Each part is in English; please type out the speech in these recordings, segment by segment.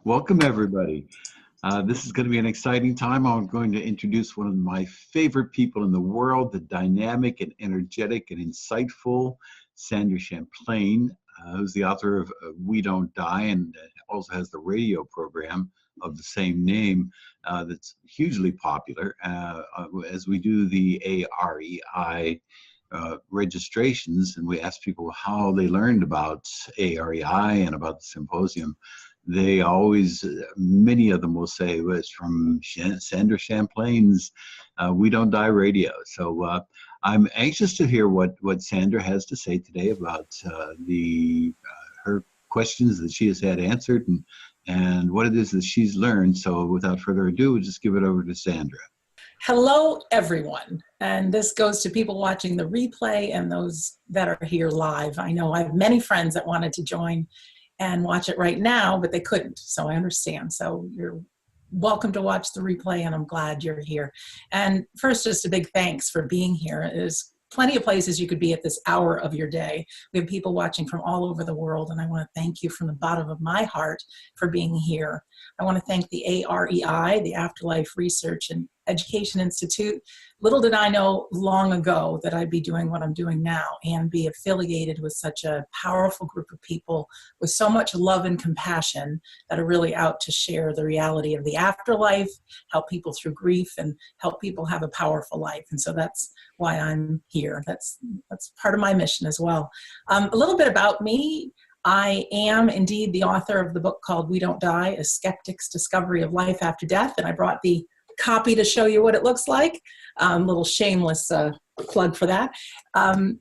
Welcome, everybody. This is going to be an exciting time. I'm going to introduce one of my favorite people in the world, the dynamic and energetic and insightful Sandra Champlain, who's the author of We Don't Die and also has the radio program of the same name that's hugely popular. As we do the AREI registrations, and we ask people how they learned about AREI and about the symposium, they always, many of them will say, well, it's from Sandra Champlain's We Don't Die radio. So I'm anxious to hear what Sandra has to say today about her questions that she has had answered and what it is that she's learned. So without further ado, we'll just give it over to Sandra. Hello, everyone. And this goes to people watching the replay and those that are here live. I know I have many friends that wanted to join and watch it right now, but they couldn't. So I understand. So you're welcome to watch the replay, and I'm glad you're here. And first, just a big thanks for being here. There's plenty of places you could be at this hour of your day. We have people watching from all over the world, and I want to thank you from the bottom of my heart for being here. I want to thank the AREI, the Afterlife Research and Education Institute. Little did I know long ago that I'd be doing what I'm doing now and be affiliated with such a powerful group of people with so much love and compassion that are really out to share the reality of the afterlife, help people through grief, and help people have a powerful life. And so that's why I'm here. That's part of my mission as well. A little bit about me. I am indeed the author of the book called We Don't Die, A Skeptic's Discovery of Life After Death, and I brought the copy to show you what it looks like. Little shameless plug for that. And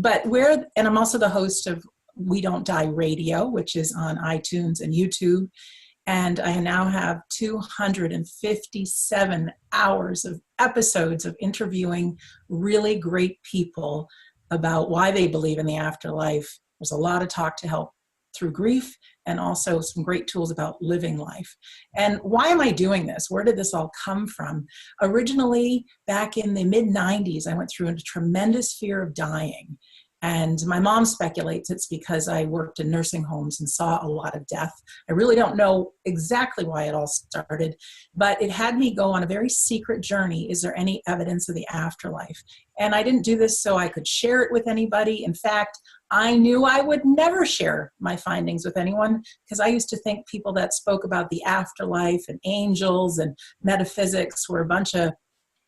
I'm also the host of We Don't Die Radio, which is on iTunes and YouTube. And I now have 257 hours of episodes of interviewing really great people about why they believe in the afterlife. There's a lot of talk to help through grief, and also some great tools about living life. And why am I doing this? Where did this all come from? Originally, back in the mid-90s, I went through a tremendous fear of dying. And my mom speculates it's because I worked in nursing homes and saw a lot of death. I really don't know exactly why it all started, but it had me go on a very secret journey. Is there any evidence of the afterlife? And I didn't do this so I could share it with anybody. In fact, I knew I would never share my findings with anyone because I used to think people that spoke about the afterlife and angels and metaphysics were a bunch of,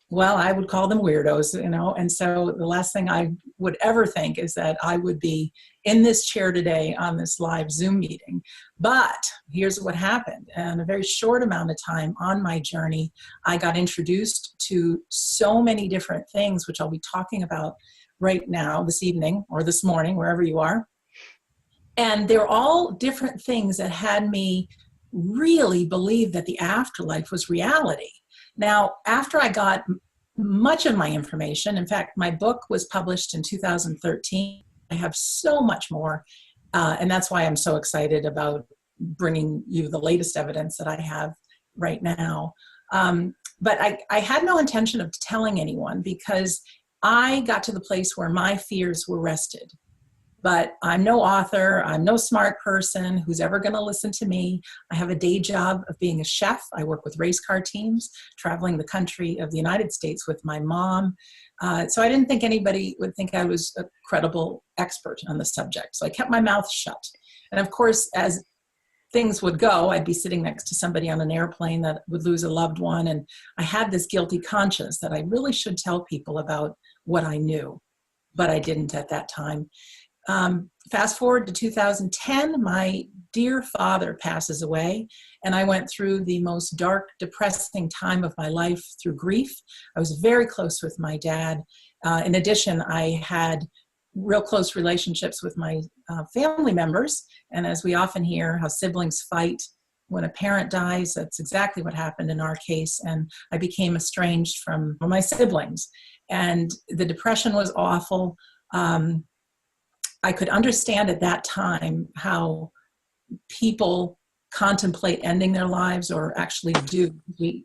well, I would call them weirdos, you know, and so the last thing I would ever think is that I would be in this chair today on this live Zoom meeting. But here's what happened. In a very short amount of time on my journey, I got introduced to so many different things, which I'll be talking about right now, this evening, or this morning, wherever you are. And they're all different things that had me really believe that the afterlife was reality. Now, after I got much of my information, in fact, my book was published in 2013. I have so much more, and that's why I'm so excited about bringing you the latest evidence that I have right now. But I had no intention of telling anyone because I got to the place where my fears were rested. But I'm no author, I'm no smart person who's ever going to listen to me. I have a day job of being a chef. I work with race car teams, traveling the country of the United States with my mom. So I didn't think anybody would think I was a credible expert on the subject. So I kept my mouth shut. And of course, as things would go, I'd be sitting next to somebody on an airplane that would lose a loved one. And I had this guilty conscience that I really should tell people about what I knew, but I didn't at that time. Fast forward to 2010, my dear father passes away, and I went through the most dark, depressing time of my life through grief. I was very close with my dad. In addition, I had real close relationships with my family members, and as we often hear, how siblings fight when a parent dies. That's exactly what happened in our case, and I became estranged from my siblings, and the depression was awful. I could understand at that time how people contemplate ending their lives or actually do.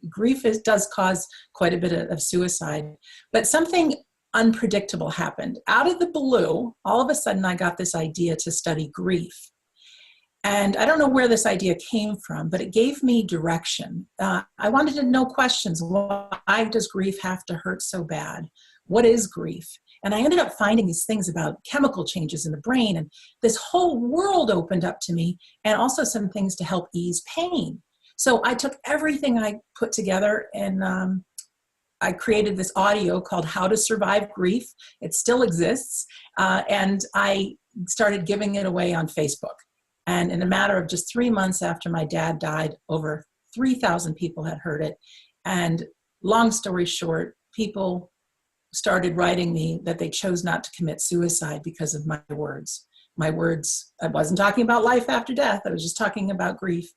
Grief does cause quite a bit of suicide, but something unpredictable happened. Out of the blue, all of a sudden I got this idea to study grief. And I don't know where this idea came from, but it gave me direction. I wanted to know questions. Why does grief have to hurt so bad? What is grief? And I ended up finding these things about chemical changes in the brain, and this whole world opened up to me, and also some things to help ease pain. So I took everything I put together, and I created this audio called How to Survive Grief. It still exists. And I started giving it away on Facebook. And in a matter of just 3 months after my dad died, over 3,000 people had heard it. And long story short, people started writing me that they chose not to commit suicide because of my words. My words, I wasn't talking about life after death. I was just talking about grief.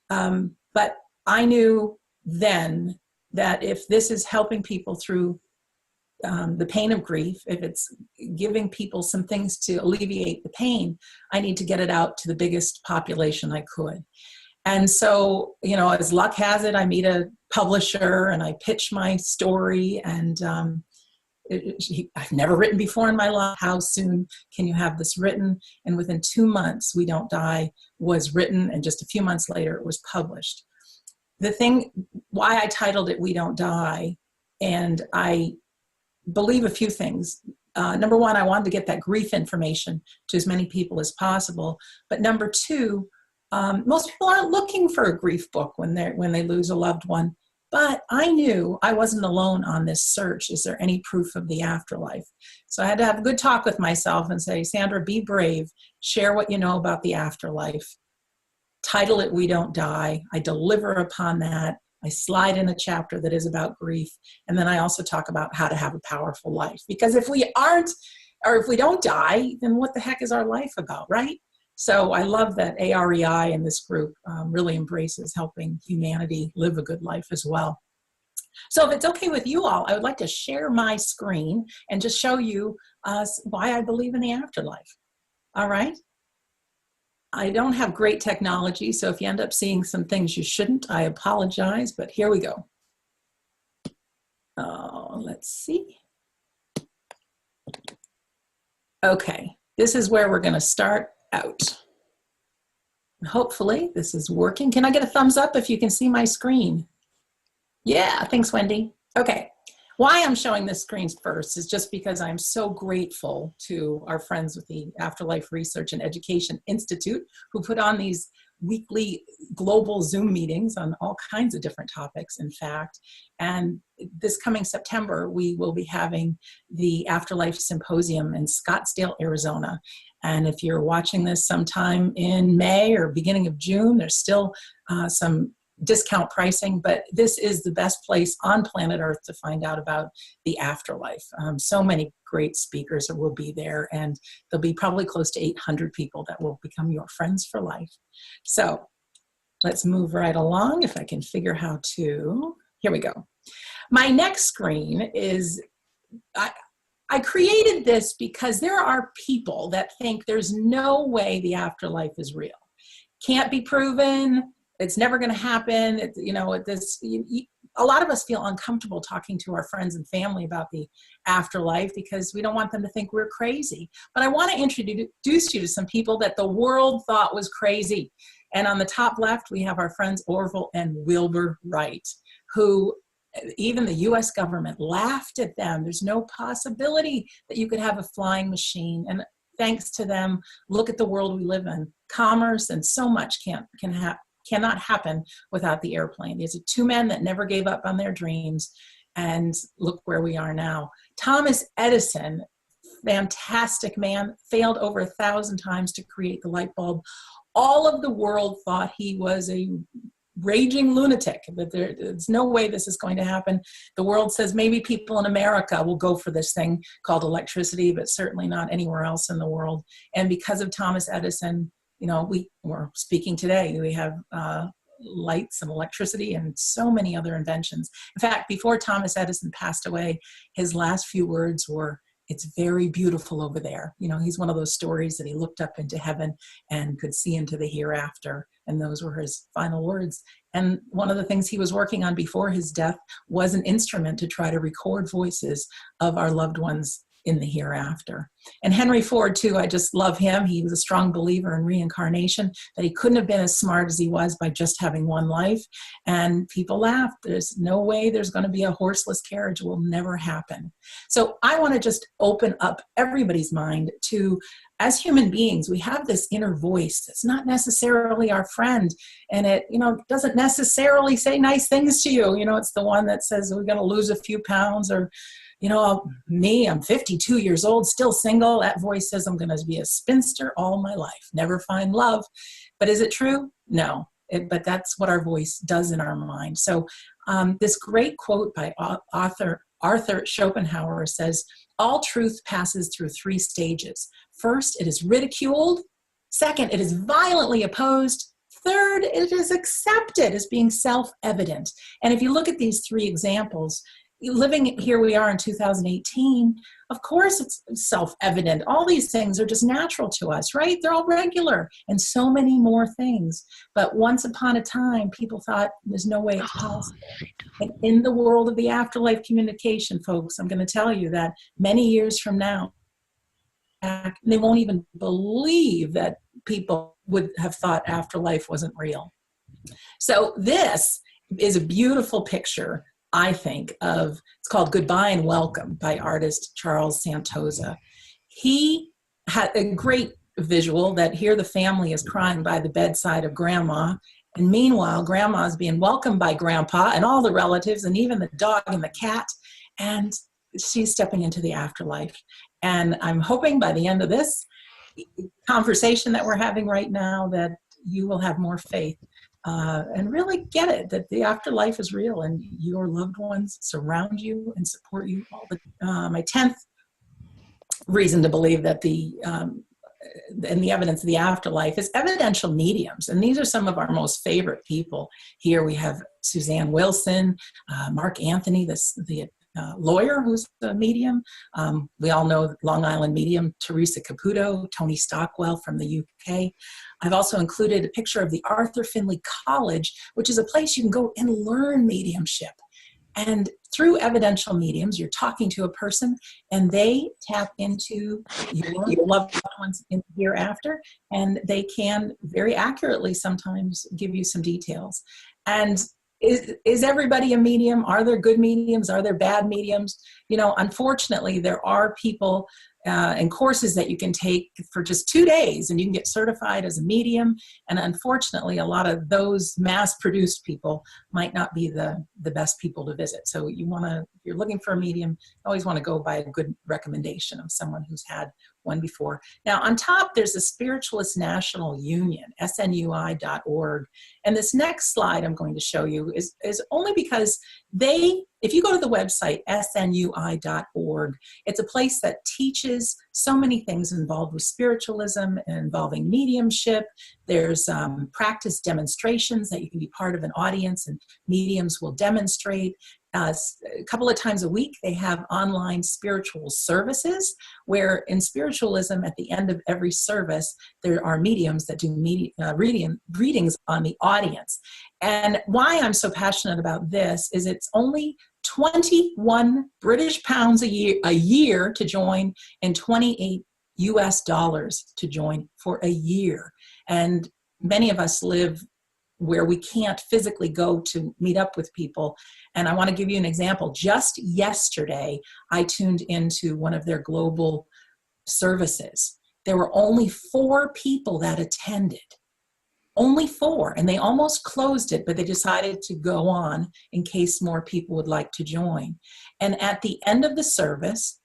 But I knew then that if this is helping people through the pain of grief, if it's giving people some things to alleviate the pain, I need to get it out to the biggest population I could. And so, as luck has it, I meet a publisher and I pitch my story, and I've never written before in my life. How soon can you have this written? And within 2 months, We Don't Die was written, and just a few months later, it was published. The thing, why I titled it We Don't Die, and I believe a few things. Number one, I wanted to get that grief information to as many people as possible. But number two, most people aren't looking for a grief book when they lose a loved one. But I knew I wasn't alone on this search. Is there any proof of the afterlife? So I had to have a good talk with myself and say, Sandra, be brave. Share what you know about the afterlife. Title it We Don't Die. I deliver upon that. I slide in a chapter that is about grief. And then I also talk about how to have a powerful life. Because if we aren't, or if we don't die, then what the heck is our life about, right? So I love that AREI and this group really embraces helping humanity live a good life as well. So if it's okay with you all, I would like to share my screen and just show you why I believe in the afterlife. All right? I don't have great technology, so if you end up seeing some things you shouldn't, I apologize, but here we go. Let's see. Okay, this is where we're going to start out. Hopefully this is working. Can I get a thumbs up if you can see my screen? Yeah, thanks, Wendy. Okay. Why I'm showing this screen first is just because I'm so grateful to our friends with the Afterlife Research and Education Institute who put on these weekly global Zoom meetings on all kinds of different topics, in fact. And this coming September, we will be having the Afterlife Symposium in Scottsdale, Arizona. And if you're watching this sometime in May or beginning of June, there's still some discount pricing, but this is the best place on planet Earth to find out about the afterlife. So many great speakers will be there, and there'll be probably close to 800 people that will become your friends for life. So let's move right along. If I can figure how to, here we go. My next screen is, I created this because there are people that think there's no way the afterlife is real. Can't be proven. It's never going to happen. A lot of us feel uncomfortable talking to our friends and family about the afterlife because we don't want them to think we're crazy. But I want to introduce you to some people that the world thought was crazy. And on the top left, we have our friends Orville and Wilbur Wright, who even the US government laughed at them. There's no possibility that you could have a flying machine. And thanks to them, look at the world we live in. Commerce and so much cannot happen without the airplane. These are two men that never gave up on their dreams, and look where we are now. Thomas Edison, fantastic man, failed over 1,000 times to create the light bulb. All of the world thought he was a raging lunatic, but there's no way this is going to happen. The world says maybe people in America will go for this thing called electricity, but certainly not anywhere else in the world. And because of Thomas Edison, we're speaking today. We have lights and electricity and so many other inventions. In fact, before Thomas Edison passed away, his last few words were, "It's very beautiful over there." He's one of those stories that he looked up into heaven and could see into the hereafter. And those were his final words. And one of the things he was working on before his death was an instrument to try to record voices of our loved ones in the hereafter. And Henry Ford, too, I just love him. He was a strong believer in reincarnation, that he couldn't have been as smart as he was by just having one life. And people laughed. There's no way there's going to be a horseless carriage. It will never happen. So I want to just open up everybody's mind to, as human beings, we have this inner voice that's not necessarily our friend. And it, doesn't necessarily say nice things to you. It's the one that says we're going to lose a few pounds, or I'm 52 years old, still single. That voice says I'm going to be a spinster all my life, never find love. But is it true? No. But that's what our voice does in our mind. So this great quote by Arthur Schopenhauer says, all truth passes through 3 stages. First, it is ridiculed. Second, it is violently opposed. Third, it is accepted as being self-evident. And if you look at these 3 examples, living here we are in 2018, of course it's self-evident. All these things are just natural to us, right? They're all regular, and so many more things. But once upon a time, people thought there's no way it's possible. And in the world of the afterlife communication, folks, I'm going to tell you that many years from now, they won't even believe that people would have thought afterlife wasn't real. So this is a beautiful picture, I think, it's called Goodbye and Welcome by artist Charles Santosa. He had a great visual that here the family is crying by the bedside of grandma, and meanwhile grandma's being welcomed by grandpa and all the relatives and even the dog and the cat, and she's stepping into the afterlife. And I'm hoping by the end of this conversation that we're having right now that you will have more faith and really get it, that the afterlife is real and your loved ones surround you and support you all the my 10th reason to believe that and the evidence of the afterlife is evidential mediums. And these are some of our most favorite people. Here we have Suzanne Wilson, Mark Anthony, the lawyer who's a medium. We all know Long Island medium Teresa Caputo, Tony Stockwell from the UK. I've also included a picture of the Arthur Findlay College, which is a place you can go and learn mediumship. And through evidential mediums, you're talking to a person and they tap into your loved ones in the hereafter, and they can very accurately sometimes give you some details. And is everybody a medium? Are there good mediums? Are there bad mediums? Unfortunately, there are people and courses that you can take for just 2 days and you can get certified as a medium. And unfortunately, a lot of those mass-produced people might not be the best people to visit. So if you're looking for a medium, you always want to go by a good recommendation of someone who's had one before. Now, on top, there's the Spiritualist National Union, snui.org. And this next slide I'm going to show you is only because if you go to the website, snui.org, it's a place that teaches so many things involved with spiritualism and involving mediumship. There's practice demonstrations that you can be part of an audience and mediums will demonstrate. A couple of times a week, they have online spiritual services where in spiritualism, at the end of every service, there are mediums that do readings on the audience. And why I'm so passionate about this is it's only 21 British pounds a year to join, and 28 US dollars to join for a year. And many of us live where we can't physically go to meet up with people. And I want to give you an example. Just yesterday, I tuned into one of their global services. There were only 4 people that attended. Only 4. And they almost closed it, but they decided to go on in case more people would like to join. And at the end of the service,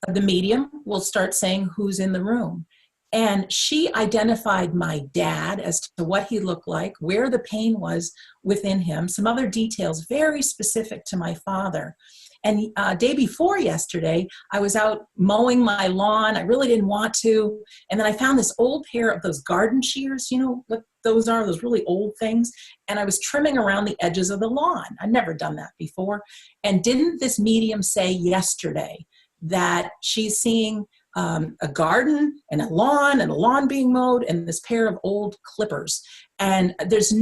the medium will start saying who's in the room. And she identified my dad as to what he looked like, where the pain was within him, some other details very specific to my father. And day before yesterday, I was out mowing my lawn. I really didn't want to. And then I found this old pair of those garden shears, you know what those are, those really old things. And I was trimming around the edges of the lawn. I'd never done that before. And didn't this medium say yesterday that she's seeing a garden and a lawn being mowed and this pair of old clippers. And this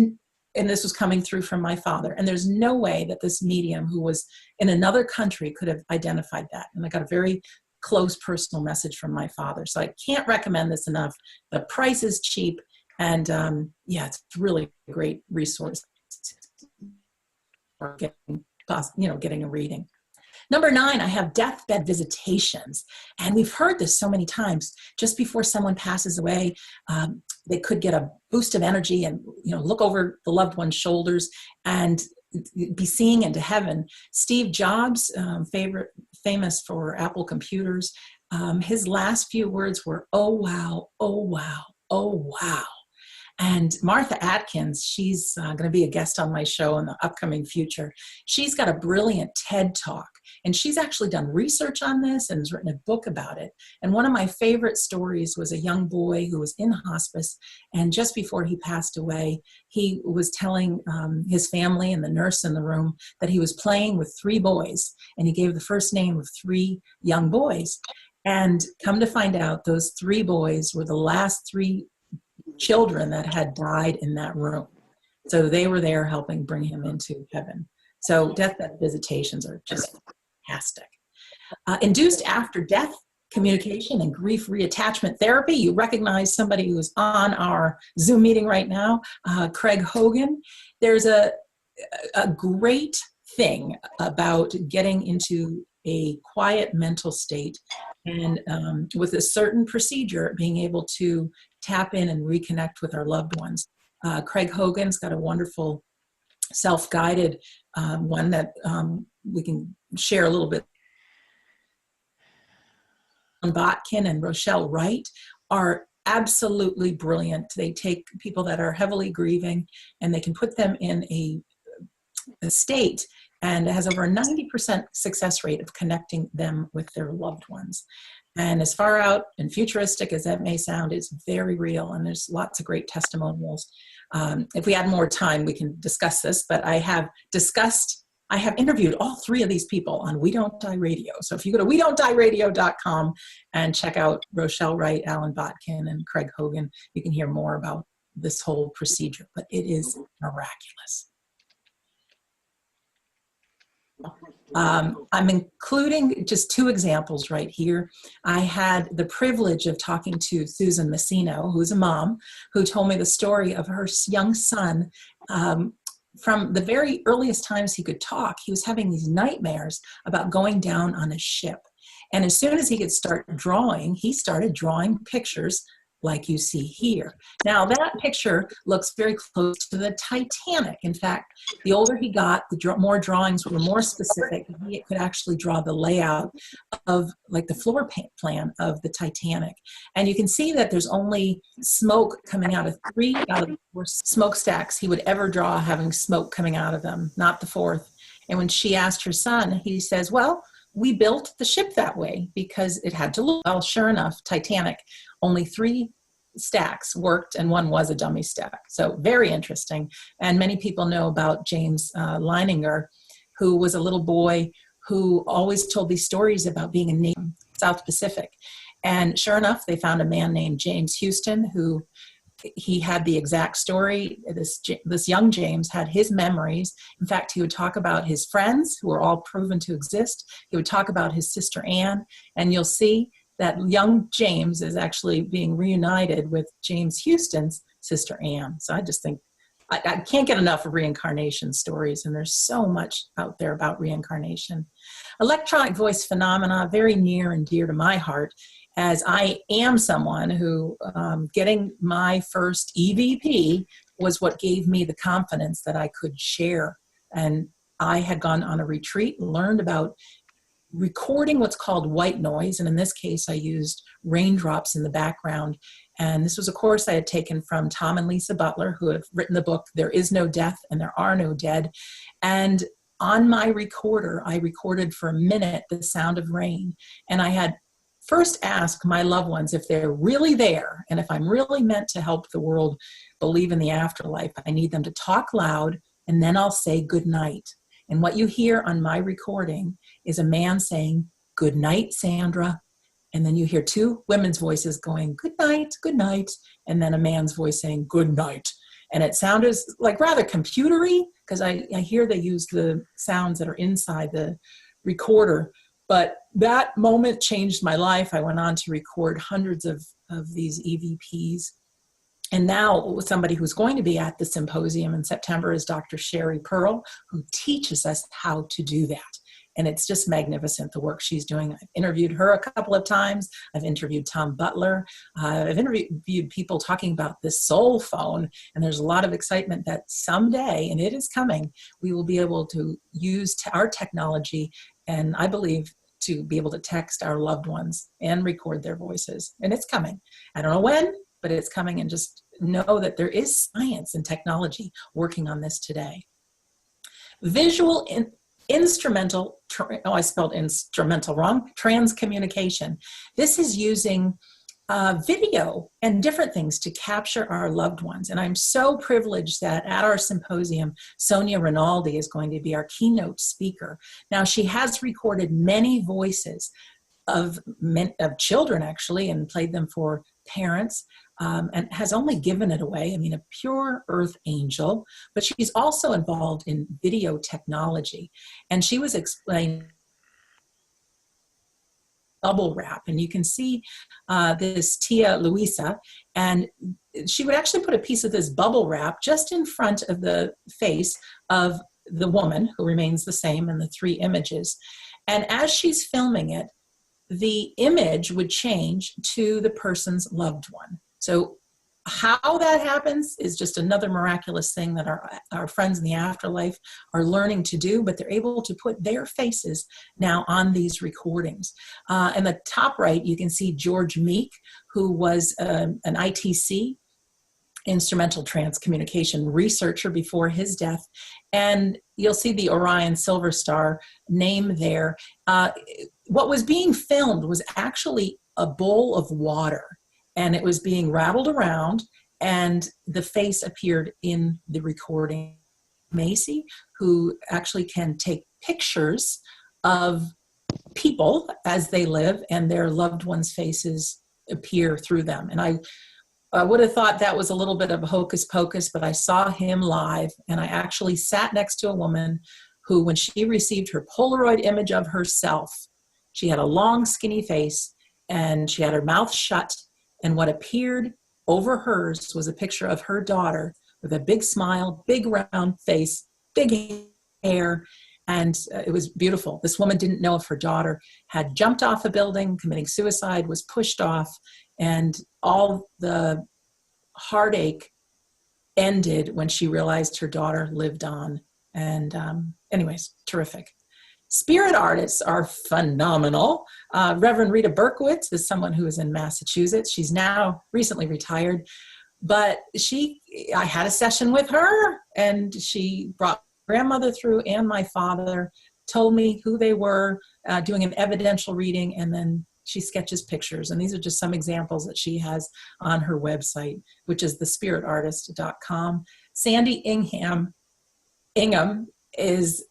was coming through from my father. And there's no way that this medium who was in another country could have identified that. And I got a very close personal message from my father. So I can't recommend this enough. The price is cheap, and yeah, it's really a great resource for getting a reading. Number 9, I have deathbed visitations. And we've heard this so many times. Just before someone passes away, they could get a boost of energy and, look over the loved one's shoulders and be seeing into heaven. Steve Jobs, famous for Apple computers, his last few words were, "Oh, wow, oh, wow, oh, wow." And Martha Atkins, she's going to be a guest on my show in the upcoming future. She's got a brilliant TED Talk, and she's actually done research on this and has written a book about it. And one of my favorite stories was a young boy who was in hospice, and just before he passed away, he was telling his family and the nurse in the room that he was playing with 3 boys, and he gave the first name of 3 young boys. And come to find out, those 3 boys were the last 3 children that had died in that room. So they were there helping bring him into heaven. So deathbed visitations are just fantastic. Induced after death communication and grief reattachment therapy. You recognize somebody who's on our Zoom meeting right now, Craig Hogan. There's a great thing about getting into a quiet mental state and with a certain procedure, being able to tap in and reconnect with our loved ones. Craig Hogan's got a wonderful self-guided one that we can share a little bit. Botkin and Rochelle Wright are absolutely brilliant. They take people that are heavily grieving and they can put them in a state, and it has over a 90% success rate of connecting them with their loved ones. And as far out and futuristic as that may sound, it's very real, and there's lots of great testimonials. If we had more time, we can discuss this, but I have interviewed all 3 of these people on We Don't Die Radio. So if you go to wedon'tdieradio.com and check out Rochelle Wright, Alan Botkin, and Craig Hogan, you can hear more about this whole procedure, but it is miraculous. I'm including just 2 examples right here. I had the privilege of talking to Susan Messino, who's a mom, who told me the story of her young son. From the very earliest times he could talk, he was having these nightmares about going down on a ship. And as soon as he could start drawing, he started drawing pictures like you see here. Now that picture looks very close to the Titanic. In fact, the older he got, the more drawings were more specific. He could actually draw the layout of like the floor plan of the Titanic. And you can see that there's only smoke coming out of 3 out of the 4 smokestacks he would ever draw having smoke coming out of them, not the 4th. And when she asked her son, he says, well, we built the ship that way because it had to look, well, sure enough, Titanic, only 3 stacks worked and 1 was a dummy stack. So very interesting. And many people know about James Leininger, who was a little boy who always told these stories about being in the South Pacific. And sure enough, they found a man named James Houston who he had the exact story. This young James had his memories. In fact, he would talk about his friends who were all proven to exist. He would talk about his sister Anne, and you'll see that young James is actually being reunited with James Houston's sister Anne. So I just think I can't get enough of reincarnation stories, and there's so much out there about reincarnation. Electronic voice phenomena, very near and dear to my heart, as I am someone who getting my first EVP was what gave me the confidence that I could share. And I had gone on a retreat and learned about recording what's called white noise. And in this case, I used raindrops in the background. And this was a course I had taken from Tom and Lisa Butler, who have written the book, There Is No Death and There Are No Dead. And on my recorder, I recorded for a minute the sound of rain. And I had first asked my loved ones if they're really there. And if I'm really meant to help the world believe in the afterlife, I need them to talk loud, and then I'll say good night. And what you hear on my recording is a man saying, good night, Sandra. And then you hear 2 women's voices going, good night, and then a man's voice saying, good night. And it sounded like rather computery, because I hear they use the sounds that are inside the recorder But that moment changed my life. I went on to record hundreds of these EVPs. And now somebody who's going to be at the symposium in September is Dr. Sherry Pearl, who teaches us how to do that. And it's just magnificent, the work she's doing. I've interviewed her a couple of times. I've interviewed Tom Butler. I've interviewed people talking about this soul phone. And there's a lot of excitement that someday, and it is coming, we will be able to use our technology, and I believe to be able to text our loved ones and record their voices. And it's coming. I don't know when, but it's coming. And just know that there is science and technology working on this today. Visual instrumental, I spelled instrumental wrong, transcommunication. This is using video and different things to capture our loved ones. And I'm so privileged that at our symposium, Sonia Rinaldi is going to be our keynote speaker. Now, she has recorded many voices of children, actually, and played them for parents. And has only given it away. I mean, a pure earth angel, but she's also involved in video technology. And she was explaining bubble wrap. And you can see this Tia Luisa, and she would actually put a piece of this bubble wrap just in front of the face of the woman, who remains the same in the three images. And as she's filming it, the image would change to the person's loved one. So how that happens is just another miraculous thing that our friends in the afterlife are learning to do, but they're able to put their faces now on these recordings. In the top right, you can see George Meek, who was an ITC, instrumental transcommunication researcher before his death. And you'll see the Orion Silver Star name there. What was being filmed was actually a bowl of water, and it was being rattled around, and the face appeared in the recording. Macy, who actually can take pictures of people as they live, and their loved ones' faces appear through them. And I would have thought that was a little bit of a hocus pocus, but I saw him live, and I actually sat next to a woman who, when she received her Polaroid image of herself, she had a long, skinny face, and she had her mouth shut, and what appeared over hers was a picture of her daughter with a big smile, big round face, big hair, and it was beautiful. This woman didn't know if her daughter had jumped off a building, committing suicide, was pushed off, and all the heartache ended when she realized her daughter lived on. And anyways, terrific. Spirit artists are phenomenal. Reverend Rita Berkowitz is someone who is in Massachusetts. She's now recently retired, but I had a session with her, and she brought my grandmother through and my father, told me who they were, doing an evidential reading, and then she sketches pictures. And these are just some examples that she has on her website, which is thespiritartist.com. Sandy Ingham is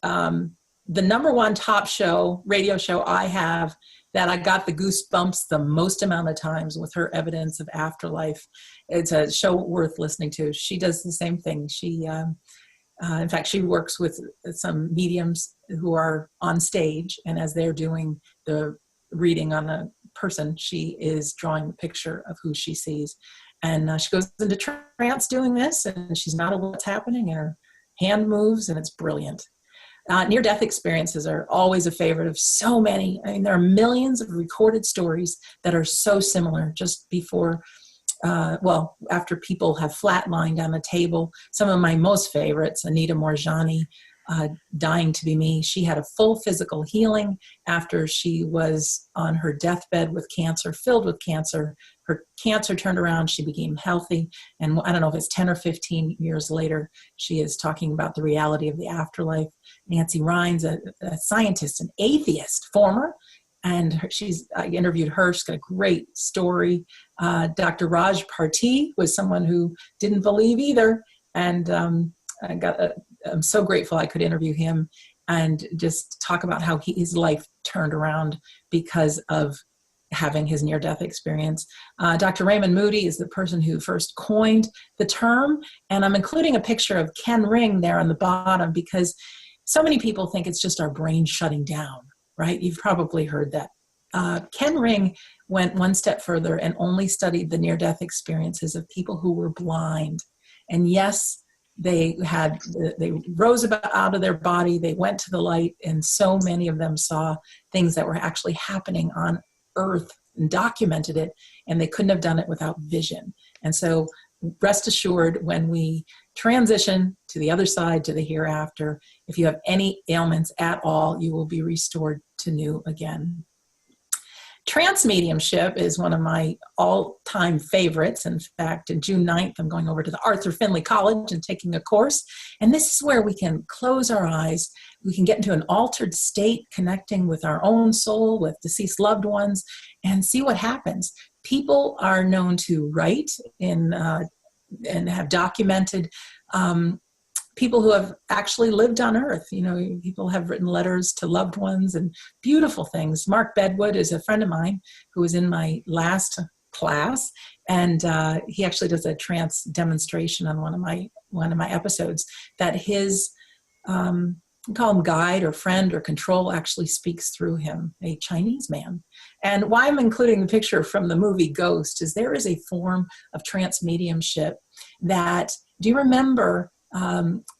the #1 top radio show I have, that I got the goosebumps the most amount of times with her evidence of afterlife. It's a show worth listening to. She does the same thing. She, in fact, she works with some mediums who are on stage, and as they're doing the reading on a person, she is drawing the picture of who she sees. And she goes into trance doing this, and she's not aware what's happening, and her hand moves, and it's brilliant. Near-death experiences are always a favorite of so many. I mean, there are millions of recorded stories that are so similar just before, after people have flatlined on the table. Some of my most favorites, Anita Morjani, dying to be me. She had a full physical healing after she was on her deathbed with cancer, filled with cancer. Her cancer turned around, she became healthy, and I don't know if it's 10 or 15 years later, she is talking about the reality of the afterlife. Nancy Rhines, a scientist, an atheist, former, and I interviewed her. She's got a great story. Dr. Raj Parti was someone who didn't believe either, and I'm so grateful I could interview him and just talk about how his life turned around because of having his near-death experience. Dr. Raymond Moody is the person who first coined the term, and I'm including a picture of Ken Ring there on the bottom because so many people think it's just our brain shutting down. right? You've probably heard that. Ken Ring went one step further and only studied the near-death experiences of people who were blind. And yes, they rose out of their body, they went to the light, and so many of them saw things that were actually happening on Earth and documented it, and they couldn't have done it without vision. And so rest assured, when we transition to the other side, to the hereafter, if you have any ailments at all, you will be restored to new again. Trance mediumship is one of my all-time favorites. In fact, on June 9th, I'm going over to the Arthur Finley College and taking a course. And this is where we can close our eyes. We can get into an altered state, connecting with our own soul, with deceased loved ones, and see what happens. People are known to write and have documented people who have actually lived on Earth. You know, people have written letters to loved ones and beautiful things. Mark Bedwood is a friend of mine who was in my last class, and he actually does a trance demonstration on one of my episodes, that his call him guide or friend or control actually speaks through him, a Chinese man. And why I'm including the picture from the movie Ghost is there is a form of trance mediumship that, do you remember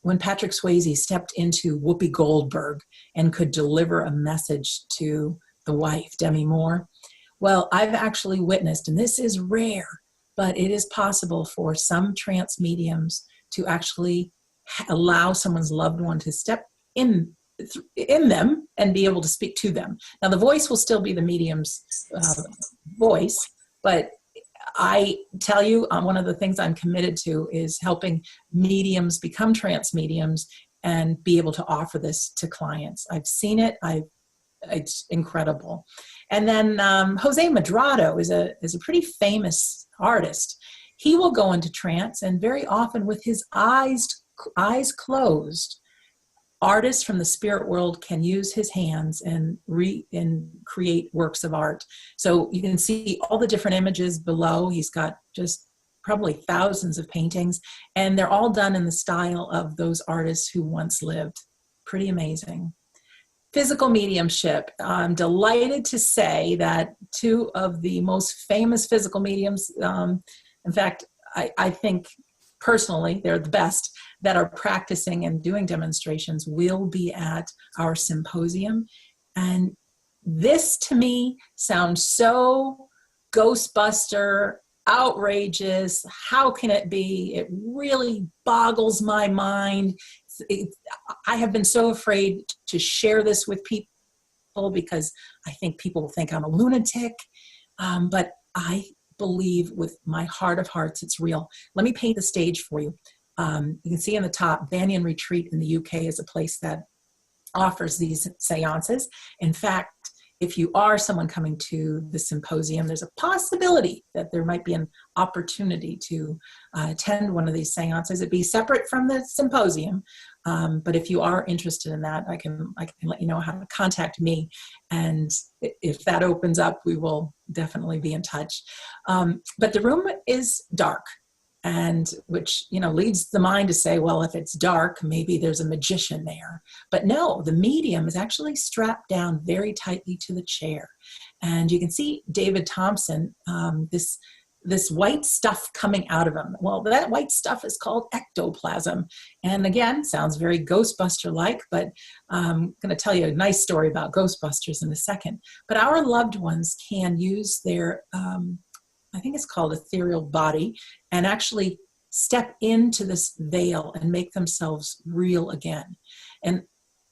when Patrick Swayze stepped into Whoopi Goldberg and could deliver a message to the wife, Demi Moore? Well, I've actually witnessed, and this is rare, but it is possible for some trance mediums to actually allow someone's loved one to step in them and be able to speak to them. Now, the voice will still be the medium's voice, but I tell you, one of the things I'm committed to is helping mediums become trance mediums and be able to offer this to clients. I've seen it. It's incredible. And then Jose Madrado is a pretty famous artist. He will go into trance, and very often with his eyes closed, artists from the spirit world can use his hands and create works of art. So you can see all the different images below. He's got just probably thousands of paintings, and they're all done in the style of those artists who once lived. Pretty amazing. Physical mediumship. I'm delighted to say that two of the most famous physical mediums, in fact, I think personally they're the best, that are practicing and doing demonstrations, will be at our symposium. And this to me sounds so Ghostbuster, outrageous. How can it be? It really boggles my mind. I have been so afraid to share this with people because I think people will think I'm a lunatic. But I believe with my heart of hearts it's real. Let me paint the stage for you. You can see in the top, Banyan Retreat in the UK is a place that offers these seances. In fact, if you are someone coming to the symposium, there's a possibility that there might be an opportunity to attend one of these seances. It'd be separate from the symposium, but if you are interested in that, I can let you know how to contact me. And if that opens up, we will definitely be in touch. But the room is dark. And which, leads the mind to say, well, if it's dark, maybe there's a magician there. But no, the medium is actually strapped down very tightly to the chair. And you can see David Thompson, this white stuff coming out of him. Well, that white stuff is called ectoplasm. And again, sounds very Ghostbuster-like, but I'm going to tell you a nice story about Ghostbusters in a second. But our loved ones can use their I think it's called ethereal body, and actually step into this veil and make themselves real again. And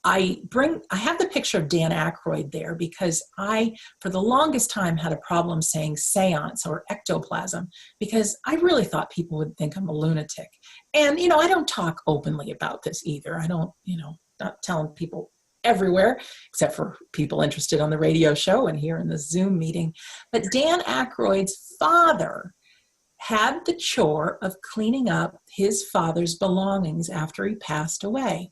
I have the picture of Dan Aykroyd there because I, for the longest time, had a problem saying seance or ectoplasm because I really thought people would think I'm a lunatic. And, I don't talk openly about this either. I don't, not telling people everywhere, except for people interested on the radio show and here in the Zoom meeting. But Dan Aykroyd's father had the chore of cleaning up his father's belongings after he passed away.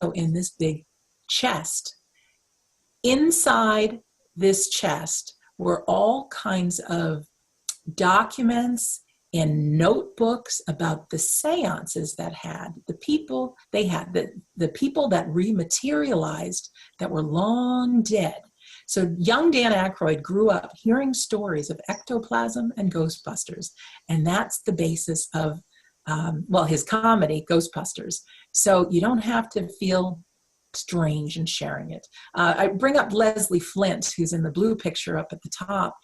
So in this big chest, inside this chest were all kinds of documents in notebooks about the seances that had the people they had, the people that rematerialized that were long dead. So young Dan Aykroyd grew up hearing stories of ectoplasm and Ghostbusters, and that's the basis of, his comedy, Ghostbusters. So you don't have to feel strange in sharing it. I bring up Leslie Flint, who's in the blue picture up at the top.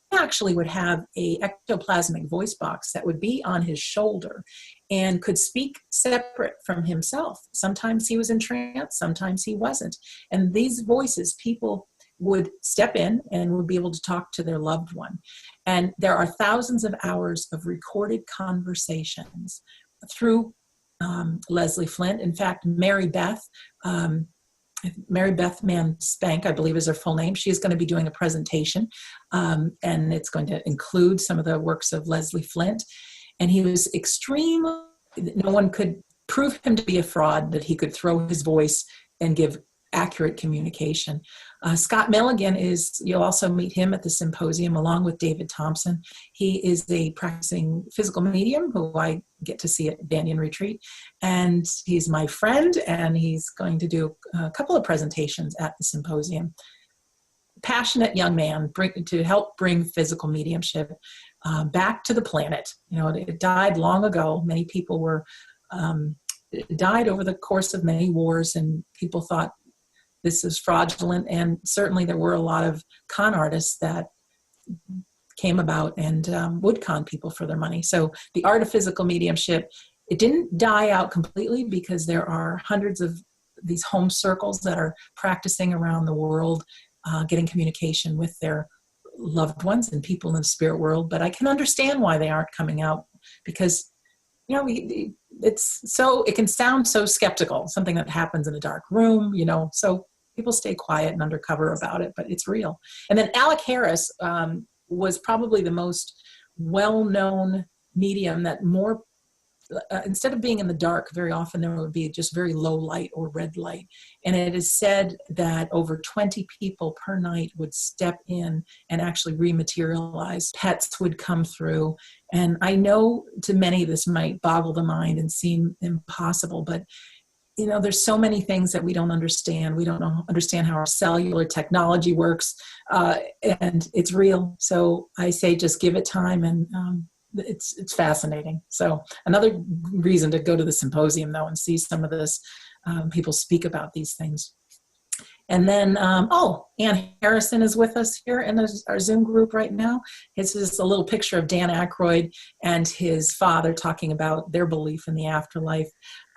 He actually would have a ectoplasmic voice box that would be on his shoulder and could speak separate from himself. Sometimes he was in trance, sometimes he wasn't. And these voices, people would step in and would be able to talk to their loved one. And there are thousands of hours of recorded conversations through Leslie Flint. In fact, Mary Beth Mann Spank, I believe is her full name. She's going to be doing a presentation, and it's going to include some of the works of Leslie Flint. And he was extreme. No one could prove him to be a fraud, that he could throw his voice and give accurate communication. Scott Milligan you'll also meet him at the symposium along with David Thompson. He is a practicing physical medium who I get to see at Banyan Retreat. And he's my friend, and he's going to do a couple of presentations at the symposium. Passionate young man to help bring physical mediumship back to the planet. It died long ago. Many people died over the course of many wars, and people thought this is fraudulent, and certainly there were a lot of con artists that came about and would con people for their money. So the art of physical mediumship, it didn't die out completely, because there are hundreds of these home circles that are practicing around the world, getting communication with their loved ones and people in the spirit world. But I can understand why they aren't coming out, because it can sound so skeptical, something that happens in a dark room, so people stay quiet and undercover about it, but it's real. And then Alec Harris was probably the most well-known medium that instead of being in the dark, very often there would be just very low light or red light. And it is said that over 20 people per night would step in and actually rematerialize. Pets would come through. And I know to many this might boggle the mind and seem impossible, but there's so many things that we don't understand. We don't understand how our cellular technology works, and it's real. So I say just give it time, and it's fascinating. So another reason to go to the symposium, though, and see some of this, people speak about these things. And then, Ann Harrison is with us here in our Zoom group right now. This is a little picture of Dan Aykroyd and his father talking about their belief in the afterlife.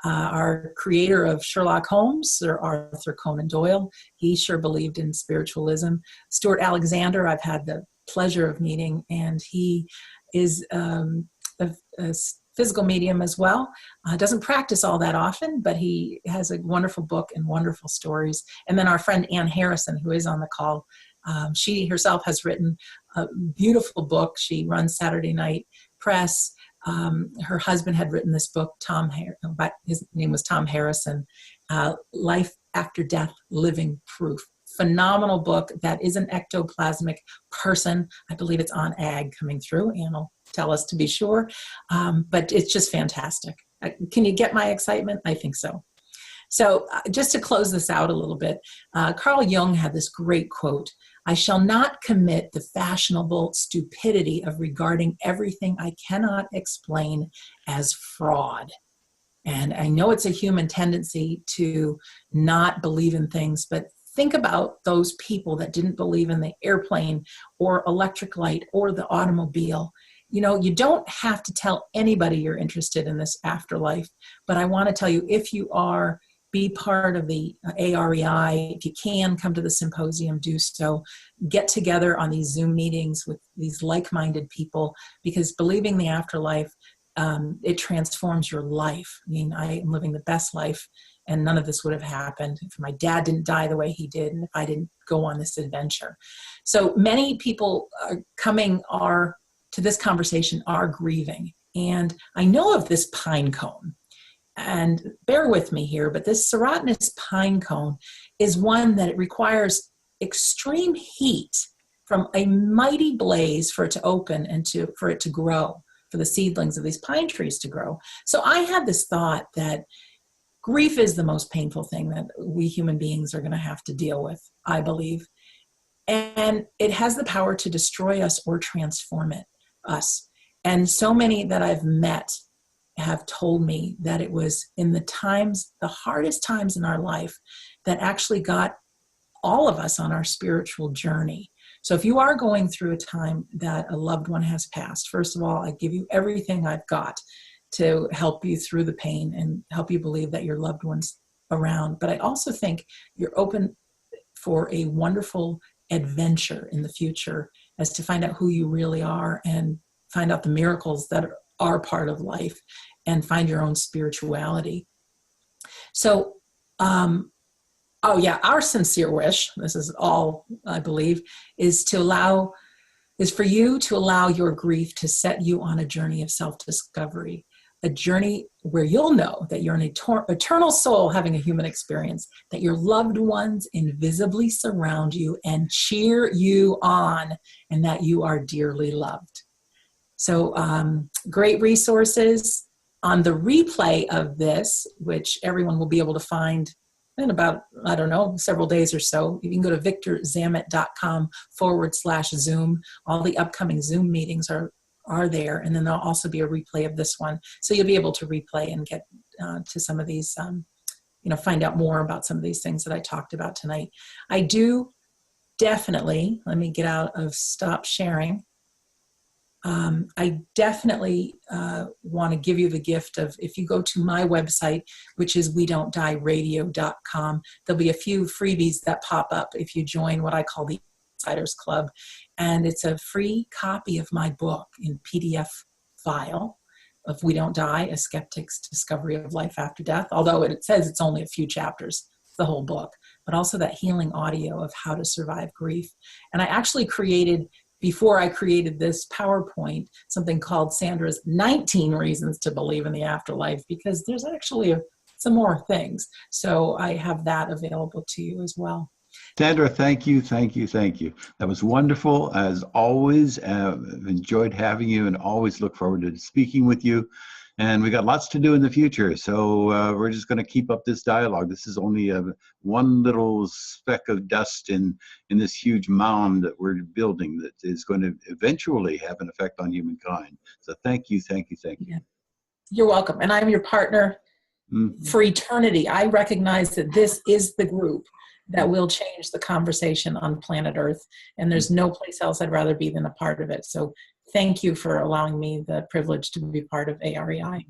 Our creator of Sherlock Holmes, Sir Arthur Conan Doyle, he sure believed in spiritualism. Stuart Alexander, I've had the pleasure of meeting, and he is a physical medium as well. Doesn't practice all that often, but he has a wonderful book and wonderful stories. And then our friend Ann Harrison, who is on the call, she herself has written a beautiful book. She runs Saturday Night Press. Her husband had written this book, his name was Tom Harrison, Life After Death, Living Proof. Phenomenal book that is an ectoplasmic person. I believe it's on ag coming through. Ann will tell us to be sure. But it's just fantastic. Can you get my excitement? I think so. So just to close this out a little bit, Carl Jung had this great quote: "I shall not commit the fashionable stupidity of regarding everything I cannot explain as fraud." And I know it's a human tendency to not believe in things, but think about those people that didn't believe in the airplane or electric light or the automobile. You don't have to tell anybody you're interested in this afterlife, but I want to tell you, if you are, be part of the AREI. If you can, come to the symposium, do so. Get together on these Zoom meetings with these like-minded people, because believing the afterlife, it transforms your life. I mean, I am living the best life, and none of this would have happened if my dad didn't die the way he did, and if I didn't go on this adventure. So many people to this conversation are grieving. And I know of this pine cone. And bear with me here, but this serotinous pine cone is one that it requires extreme heat from a mighty blaze for it to open and for it to grow. for the seedlings of these pine trees to grow. So I had this thought that grief is the most painful thing that we human beings are going to have to deal with, I believe. And it has the power to destroy us or transform us. And so many that I've met have told me that it was in the hardest times in our life, that actually got all of us on our spiritual journey. So if you are going through a time that a loved one has passed, first of all, I give you everything I've got to help you through the pain and help you believe that your loved one's around. But I also think you're open for a wonderful adventure in the future as to find out who you really are and find out the miracles that are part of life and find your own spirituality. So, oh yeah, our sincere wish, this is all I believe, is for you to allow your grief to set you on a journey of self-discovery, a journey where you'll know that you're an eternal soul having a human experience, that your loved ones invisibly surround you and cheer you on, and that you are dearly loved. So great resources on the replay of this, which everyone will be able to find in about, I don't know, several days or so. You can go to victorzamet.com/Zoom. All the upcoming Zoom meetings are there, and then there'll also be a replay of this one. So you'll be able to replay and get to some of these, find out more about some of these things that I talked about tonight. I do definitely, let me get out of stop sharing. I definitely want to give you the gift of, if you go to my website, which is WeDon'tDieRadio.com, there'll be a few freebies that pop up if you join what I call the Insiders Club. And it's a free copy of my book in PDF file of We Don't Die, A Skeptic's Discovery of Life After Death, although it says it's only a few chapters, the whole book, but also that healing audio of how to survive grief. And I actually created, before I created this PowerPoint, something called Sandra's 19 Reasons to Believe in the Afterlife, because there's actually some more things. So I have that available to you as well. Sandra, thank you, thank you, thank you. That was wonderful, as always. Enjoyed having you and always look forward to speaking with you. And we got lots to do in the future, so we're just going to keep up this dialogue. This is only one little speck of dust in this huge mound that we're building that is going to eventually have an effect on humankind. So thank you, thank you, thank you. Yeah. You're welcome. And I'm your partner for eternity. I recognize that this is the group that will change the conversation on planet Earth. And there's no place else I'd rather be than a part of it. So thank you for allowing me the privilege to be part of AREI.